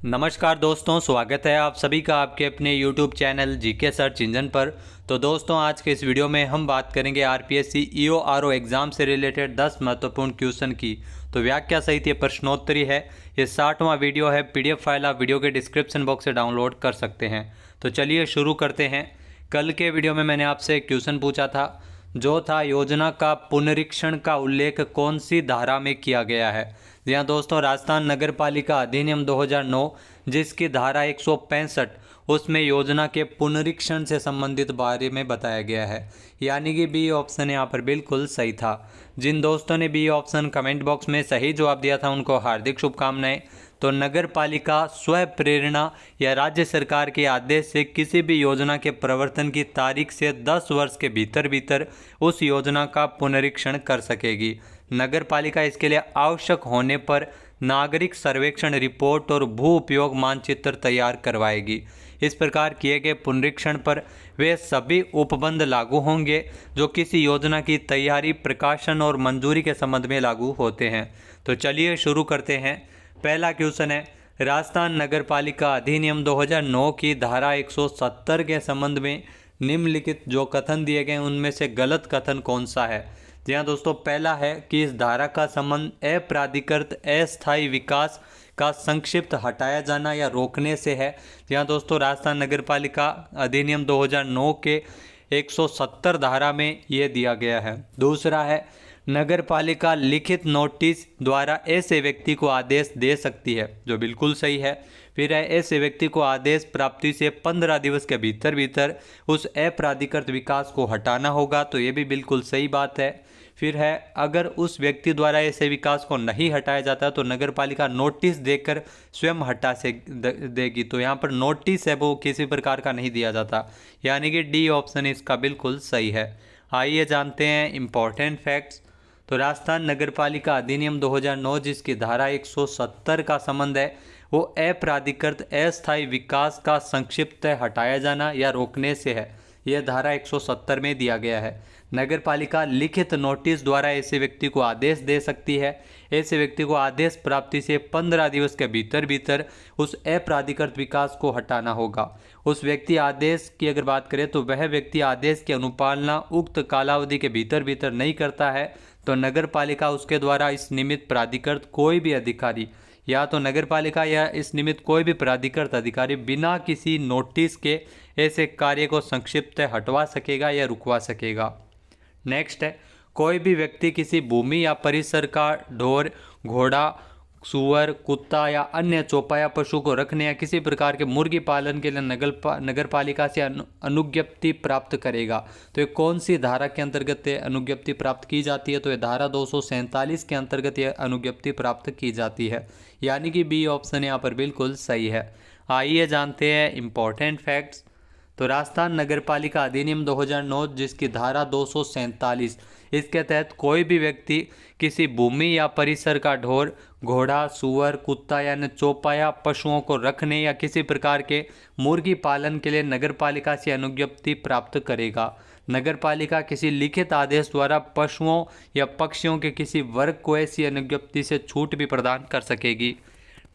नमस्कार दोस्तों, स्वागत है आप सभी का आपके अपने YouTube channel GK search engine पर। तो दोस्तों, आज के इस वीडियो में हम बात करेंगे आरपीएससी ईओ आरओ एग्ज़ाम से रिलेटेड 10 महत्वपूर्ण क्वेश्चन की। तो व्याख्या सहित ये प्रश्नोत्तरी है। ये 60वां वीडियो है। PDF फाइल आप वीडियो के डिस्क्रिप्शन बॉक्स से डाउनलोड कर सकते हैं। तो चलिए शुरू करते हैं। कल के वीडियो में मैंने आपसे एक क्वेश्चन पूछा था, जो था योजना का पुनरीक्षण का उल्लेख कौन सी धारा में किया गया है। जी हाँ दोस्तों, राजस्थान नगर पालिका अधिनियम 2009 जिसकी धारा 165 उसमें योजना के पुनरीक्षण से संबंधित बारे में बताया गया है। यानी कि बी ऑप्शन यहाँ पर बिल्कुल सही था। जिन दोस्तों ने बी ऑप्शन कमेंट बॉक्स में सही जवाब दिया था उनको हार्दिक शुभकामनाएं। तो नगर पालिका स्व प्रेरणा या राज्य सरकार के आदेश से किसी भी योजना के प्रवर्तन की तारीख से 10 वर्ष के भीतर भीतर उस योजना का पुनरीक्षण कर सकेगी। नगर पालिका इसके लिए आवश्यक होने पर नागरिक सर्वेक्षण रिपोर्ट और भू उपयोग मानचित्र तैयार करवाएगी। इस प्रकार किए गए पुनरीक्षण पर वे सभी उपबंध लागू होंगे जो किसी योजना की तैयारी, प्रकाशन और मंजूरी के संबंध में लागू होते हैं। तो चलिए शुरू करते हैं। पहला क्वेश्चन है, राजस्थान नगर पालिका अधिनियम 2009 की धारा 170 के संबंध में निम्नलिखित जो कथन दिए गए उनमें से गलत कथन कौन सा है। जी हाँ दोस्तों, पहला है कि इस धारा का संबंध अप्राधिकृत अस्थायी विकास का संक्षिप्त हटाया जाना या रोकने से है। जी हाँ दोस्तों, राजस्थान नगर पालिका अधिनियम 2009 के 170 धारा में ये दिया गया है। दूसरा है, नगर पालिका लिखित नोटिस द्वारा ऐसे व्यक्ति को आदेश दे सकती है, जो बिल्कुल सही है। फिर है, ऐसे व्यक्ति को आदेश प्राप्ति से 15 दिवस के भीतर भीतर उस अप्राधिकृत विकास को हटाना होगा, तो ये भी बिल्कुल सही बात है। फिर है, अगर उस व्यक्ति द्वारा ऐसे विकास को नहीं हटाया जाता तो नगर पालिका नोटिस देकर स्वयं हटा से देगी। तो यहाँ पर नोटिस है वो किसी प्रकार का नहीं दिया जाता, यानी कि डी ऑप्शन इसका बिल्कुल सही है। आइए जानते हैं इम्पोर्टेंट फैक्ट्स। तो राजस्थान नगर पालिका अधिनियम 2009 जिसकी धारा 170 का संबंध है वो अप्राधिकृत अस्थायी विकास का संक्षिप्त हटाया जाना या रोकने से है। यह धारा 170 में दिया गया है। नगर पालिका लिखित नोटिस द्वारा ऐसे व्यक्ति को आदेश दे सकती है। ऐसे व्यक्ति को आदेश प्राप्ति से 15 दिवस के भीतर भीतर उस अप्राधिकृत विकास को हटाना होगा। उस व्यक्ति आदेश की अगर बात करें तो वह व्यक्ति आदेश की अनुपालना उक्त कालावधि के भीतर भीतर नहीं करता है तो नगर पालिका उसके द्वारा इस निमित्त प्राधिकृत कोई भी अधिकारी या तो नगर पालिका या इस निमित्त कोई भी प्राधिकृत अधिकारी बिना किसी नोटिस के ऐसे कार्य को संक्षिप्त हटवा सकेगा या रुकवा सकेगा। नेक्स्ट है, कोई भी व्यक्ति किसी भूमि या परिसर का ढोर, घोड़ा, सुअर, कुत्ता या अन्य चौपाया पशु को रखने या किसी प्रकार के मुर्गी पालन के लिए नगर पालिका से अनुज्ञप्ति प्राप्त करेगा। तो ये कौन सी धारा के अंतर्गत अनुज्ञप्ति प्राप्त की जाती है? तो ये धारा 247 के अंतर्गत ये अनुज्ञप्ति प्राप्त की जाती है, यानी कि बी ऑप्शन यहाँ पर बिल्कुल सही है। आइए जानते हैं इम्पोर्टेंट फैक्ट्स। तो राजस्थान नगर पालिका अधिनियम 2009 जिसकी धारा 247 इसके तहत कोई भी व्यक्ति किसी भूमि या परिसर का ढोर, घोड़ा, सुअर, कुत्ता या अन्य चौपाया पशुओं को रखने या किसी प्रकार के मुर्गी पालन के लिए नगर पालिका से अनुज्ञप्ति प्राप्त करेगा। नगर पालिका किसी लिखित आदेश द्वारा पशुओं या पक्षियों के किसी वर्ग को ऐसी अनुज्ञप्ति से छूट भी प्रदान कर सकेगी।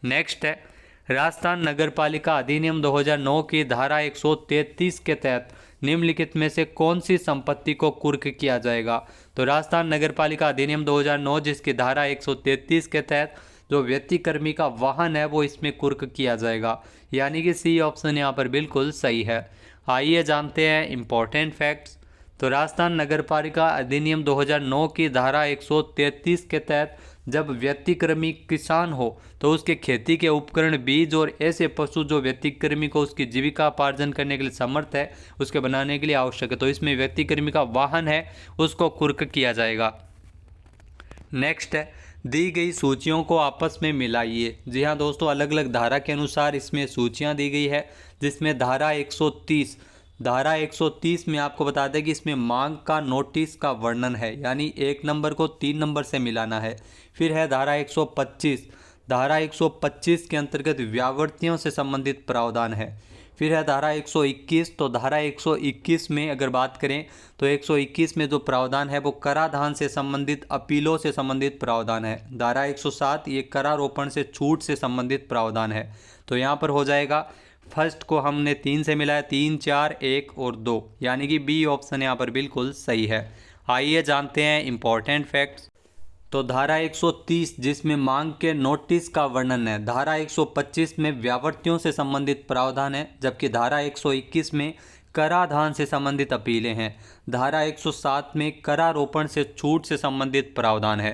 नेक्स्ट है, राजस्थान नगर पालिका अधिनियम 2009 की धारा 133 के तहत निम्नलिखित में से कौन सी संपत्ति को कुर्क किया जाएगा। तो राजस्थान नगर पालिका अधिनियम 2009 जिसकी धारा 133 के तहत जो व्यक्तिकर्मी का वाहन है वो इसमें कुर्क किया जाएगा, यानी कि सी ऑप्शन यहाँ पर बिल्कुल सही है। आइए जानते हैं इम्पोर्टेंट फैक्ट्स। तो राजस्थान नगर पालिका अधिनियम 2009 की धारा 133 के तहत जब व्यक्तिक्रमी किसान हो तो उसके खेती के उपकरण, बीज और ऐसे पशु जो व्यक्तिक्रमी को उसकी जीविका उपार्जन करने के लिए समर्थ है उसके बनाने के लिए आवश्यक है, तो इसमें व्यक्तिक्रमी का वाहन है उसको कुर्क किया जाएगा। नेक्स्ट है, दी गई सूचियों को आपस में मिलाइए। जी हाँ दोस्तों, अलग अलग धारा के अनुसार इसमें सूचियाँ दी गई है, जिसमें धारा 130 में आपको बता दें कि इसमें मांग का नोटिस का वर्णन है, यानी 1 नंबर को 3 नंबर से मिलाना है। फिर है धारा 125 के अंतर्गत व्यावर्तियों से संबंधित प्रावधान है। फिर है धारा 121। तो धारा 121 में अगर बात करें तो 121 में जो प्रावधान है वो कराधान से संबंधित अपीलों से संबंधित प्रावधान है। धारा 107 ये करारोपण से छूट से संबंधित प्रावधान है। तो यहाँ पर हो जाएगा, फर्स्ट को हमने 3 से मिलाया, 3, 4, 1 और 2, यानी कि बी ऑप्शन यहाँ पर बिल्कुल सही है। आइए जानते हैं इम्पॉर्टेंट फैक्ट्स। तो धारा 130 जिसमें मांग के नोटिस का वर्णन है, धारा 125 में व्यावर्तियों से संबंधित प्रावधान है, जबकि धारा 121 में कराधान से संबंधित अपीलें हैं। धारा 107 में करारोपण से छूट से संबंधित प्रावधान है।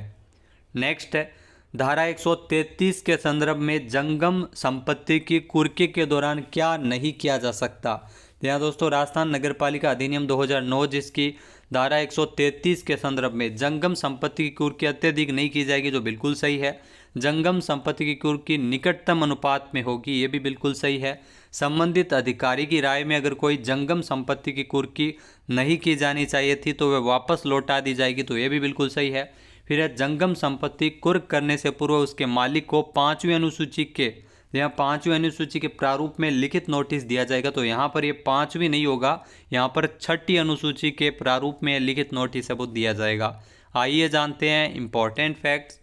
नेक्स्ट है धारा 133 के संदर्भ में जंगम संपत्ति की कुर्की के दौरान क्या नहीं किया जा सकता। यहाँ दोस्तों राजस्थान नगरपालिका अधिनियम 2009 जिसकी धारा 133 के संदर्भ में जंगम संपत्ति की कुर्की अत्यधिक नहीं की जाएगी, जो बिल्कुल सही है। जंगम संपत्ति की कुर्की निकटतम अनुपात में होगी, ये भी बिल्कुल सही है। संबंधित अधिकारी की राय में अगर कोई जंगम संपत्ति की कुर्की नहीं की जानी चाहिए थी तो वह वापस लौटा दी जाएगी, तो ये भी बिल्कुल सही है। फिर है जंगम संपत्ति कुर्क करने से पूर्व उसके मालिक को 5वीं अनुसूची के, यहाँ 5वीं अनुसूची के प्रारूप में लिखित नोटिस दिया जाएगा। तो यहाँ पर ये 5वीं नहीं होगा, यहाँ पर 6ठी अनुसूची के प्रारूप में लिखित नोटिस है वो दिया जाएगा। आइए जानते हैं इम्पॉर्टेंट फैक्ट्स।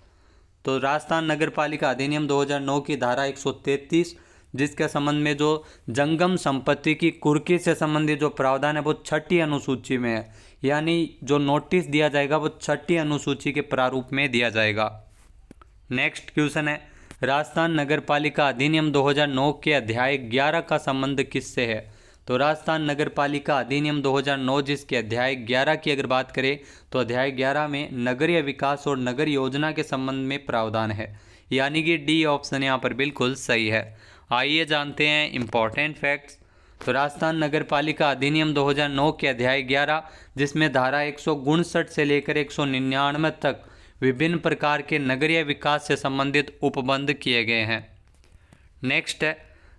तो राजस्थान नगरपालिका अधिनियम 2009 की धारा 133 जिसके संबंध में जो जंगम संपत्ति की कुर्की से संबंधित जो प्रावधान है वो 6ठी अनुसूची में है, यानी जो नोटिस दिया जाएगा वो 6ठी अनुसूची के प्रारूप में दिया जाएगा। नेक्स्ट क्वेश्चन है राजस्थान नगरपालिका अधिनियम 2009 के अध्याय 11 का संबंध किससे है। तो राजस्थान नगरपालिका अधिनियम 2009 जिसके अध्याय 11 की अगर बात करें तो अध्याय 11 में नगरीय विकास और नगर योजना के संबंध में प्रावधान है, यानी कि डी ऑप्शन यहाँ पर बिल्कुल सही है। आइए जानते हैं इम्पॉर्टेंट फैक्ट्स। तो राजस्थान नगरपालिका अधिनियम 2009 के अध्याय 11 जिसमें धारा 159 से लेकर 199 तक विभिन्न प्रकार के नगरीय विकास से संबंधित उपबंध किए गए हैं। नेक्स्ट है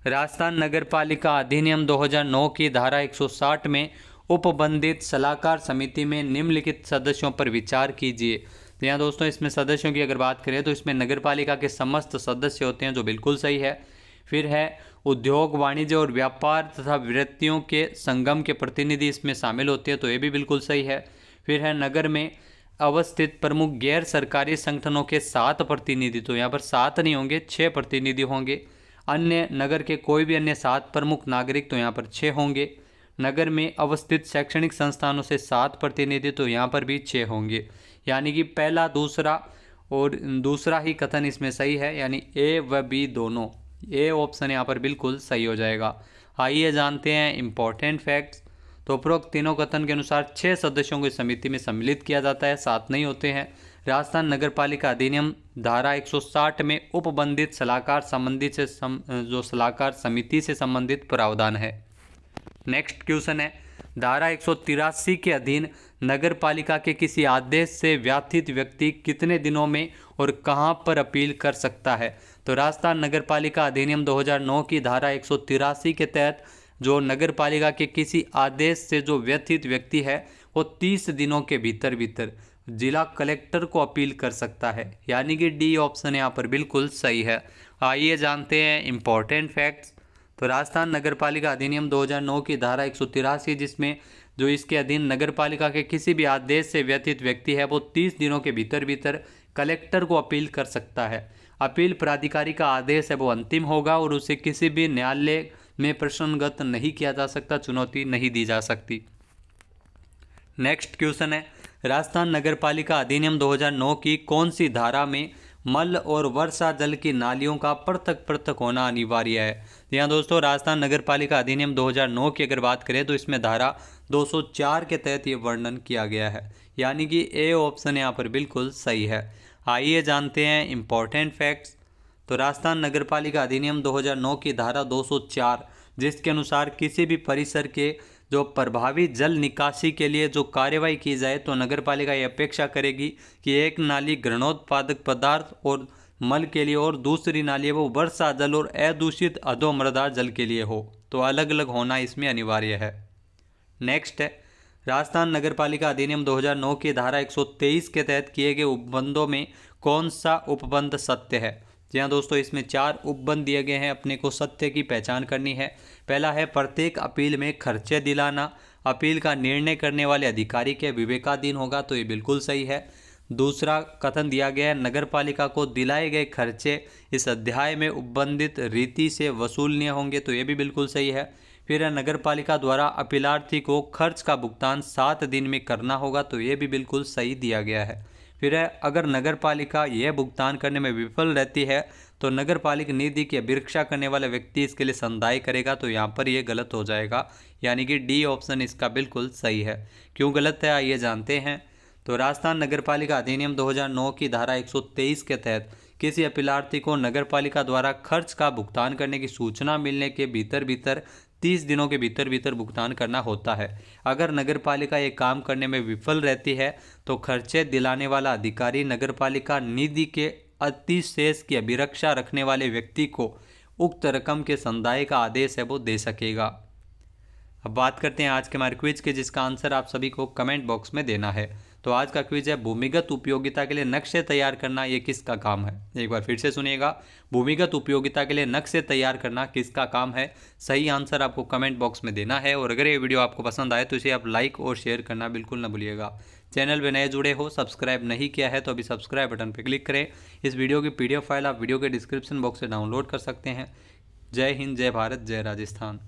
राजस्थान नगरपालिका अधिनियम 2009 की धारा 160 में उपबंधित सलाहकार समिति में निम्नलिखित सदस्यों पर विचार कीजिए। तो यहाँ दोस्तों इसमें सदस्यों की अगर बात करें तो इसमें नगरपालिका के समस्त सदस्य होते हैं, जो बिल्कुल सही है। फिर है उद्योग वाणिज्य और व्यापार तथा वृत्तियों के संगम के प्रतिनिधि इसमें शामिल होते हैं, तो ये भी बिल्कुल सही है। फिर है नगर में अवस्थित प्रमुख गैर सरकारी संगठनों के 7 प्रतिनिधि, तो यहाँ पर 7 नहीं होंगे 6 प्रतिनिधि होंगे। अन्य नगर के कोई भी अन्य 7 प्रमुख नागरिक, तो यहाँ पर 6 होंगे। नगर में अवस्थित शैक्षणिक संस्थानों से 7 प्रतिनिधि, तो यहाँ पर भी 6 होंगे, यानी कि पहला दूसरा और दूसरा ही कथन इसमें सही है, यानी ए व बी दोनों, ए ऑप्शन यहाँ पर बिल्कुल सही हो जाएगा। आइए जानते हैं इम्पॉर्टेंट फैक्ट्स। तो उपरोक्त तीनों कथन के अनुसार 6 सदस्यों को इस समिति में सम्मिलित किया जाता है, 7 नहीं होते हैं। राजस्थान नगरपालिका अधिनियम धारा 160 में उपबंधित सलाहकार संबंधी से जो सलाहकार समिति से संबंधित प्रावधान है। नेक्स्ट क्वेश्चन है धारा 183 के अधीन नगरपालिका के किसी आदेश से व्याथित व्यक्ति कितने दिनों में और कहां पर अपील कर सकता है। तो राजस्थान नगरपालिका अधिनियम 2009 की धारा 183 के तहत जो नगरपालिका के किसी आदेश से जो व्यथित व्यक्ति है वो 30 दिनों के भीतर जिला कलेक्टर को अपील कर सकता है, यानी कि डी ऑप्शन यहाँ पर बिल्कुल सही है। आइए जानते हैं इम्पॉर्टेंट फैक्ट्स। तो राजस्थान नगरपालिका अधिनियम 2009 की धारा 183 जिसमें जो इसके अधीन नगरपालिका के किसी भी आदेश से व्यथित व्यक्ति है वो 30 दिनों के भीतर कलेक्टर को अपील कर सकता है। अपील प्राधिकारी का आदेश है वो अंतिम होगा और उसे किसी भी न्यायालय में प्रश्नगत नहीं किया जा सकता, चुनौती नहीं दी जा सकती। नेक्स्ट क्वेश्चन है राजस्थान नगरपालिका अधिनियम 2009 की कौन सी धारा में मल और वर्षा जल की नालियों का पृथक होना अनिवार्य है। यहाँ दोस्तों राजस्थान नगरपालिका अधिनियम 2009 की अगर बात करें तो इसमें धारा 204 के तहत ये वर्णन किया गया है, यानी कि ए ऑप्शन यहाँ पर बिल्कुल सही है। आइए जानते हैं इम्पॉर्टेंट फैक्ट्स। तो राजस्थान नगरपालिका अधिनियम 2009 की धारा 204 जिसके अनुसार किसी भी परिसर के जो प्रभावी जल निकासी के लिए जो कार्यवाही की जाए तो नगरपालिका ये अपेक्षा करेगी कि एक नाली घृणोत्पादक पदार्थ और मल के लिए और दूसरी नाली वो वर्षा जल और अदूषित अधोमृदा जल के लिए हो, तो अलग अलग होना इसमें अनिवार्य है। नेक्स्ट है राजस्थान नगरपालिका अधिनियम 2009 की धारा 123 के तहत किए गए उपबंधों में कौन सा उपबंध सत्य है। जी हाँ दोस्तों, इसमें 4 उपबंध दिए गए हैं। अपने को सत्य की पहचान करनी है। पहला है प्रत्येक अपील में खर्चे दिलाना अपील का निर्णय करने वाले अधिकारी के विवेकाधीन होगा, तो ये बिल्कुल सही है। दूसरा कथन दिया गया है नगर पालिका को दिलाए गए खर्चे इस अध्याय में उपबंधित रीति से वसूलनीय होंगे, तो ये भी बिल्कुल सही है। फिर है नगर पालिका द्वारा अपीलार्थी को खर्च का भुगतान 7 दिन में करना होगा, तो ये भी बिल्कुल सही दिया गया है। फिर है अगर नगर पालिका यह भुगतान करने में विफल रहती है तो नगर पालिका निधि की अभिरक्षा करने वाला व्यक्ति इसके लिए संदाय करेगा, तो यहाँ पर यह गलत हो जाएगा, यानी कि डी ऑप्शन इसका बिल्कुल सही है। क्यों गलत है आइए जानते हैं। तो राजस्थान नगर पालिका अधिनियम 2009 की धारा 123 के तहत किसी अपीलार्थी को नगर पालिका द्वारा खर्च का भुगतान करने की सूचना मिलने के भीतर 30 दिनों के भीतर भुगतान करना होता है। अगर नगर पालिका ये काम करने में विफल रहती है तो खर्चे दिलाने वाला अधिकारी नगर पालिका निधि के अतिशेष की अभिरक्षा रखने वाले व्यक्ति को उक्त रकम के संदाय का आदेश है वो दे सकेगा। अब बात करते हैं आज के हमारे क्विज के, जिसका आंसर आप सभी को कमेंट बॉक्स में देना है। तो आज का क्विज है भूमिगत उपयोगिता के लिए नक्शे तैयार करना ये किसका काम है। एक बार फिर से सुनिएगा, भूमिगत उपयोगिता के लिए नक्शे तैयार करना किसका काम है। सही आंसर आपको कमेंट बॉक्स में देना है। और अगर ये वीडियो आपको पसंद आए तो इसे आप लाइक और शेयर करना बिल्कुल ना भूलिएगा। चैनल में नए जुड़े हो, सब्सक्राइब नहीं किया है तो अभी सब्सक्राइब बटन पर क्लिक करें। इस वीडियो की PDF फाइल आप वीडियो के डिस्क्रिप्शन बॉक्स से डाउनलोड कर सकते हैं। जय हिंद, जय भारत, जय राजस्थान।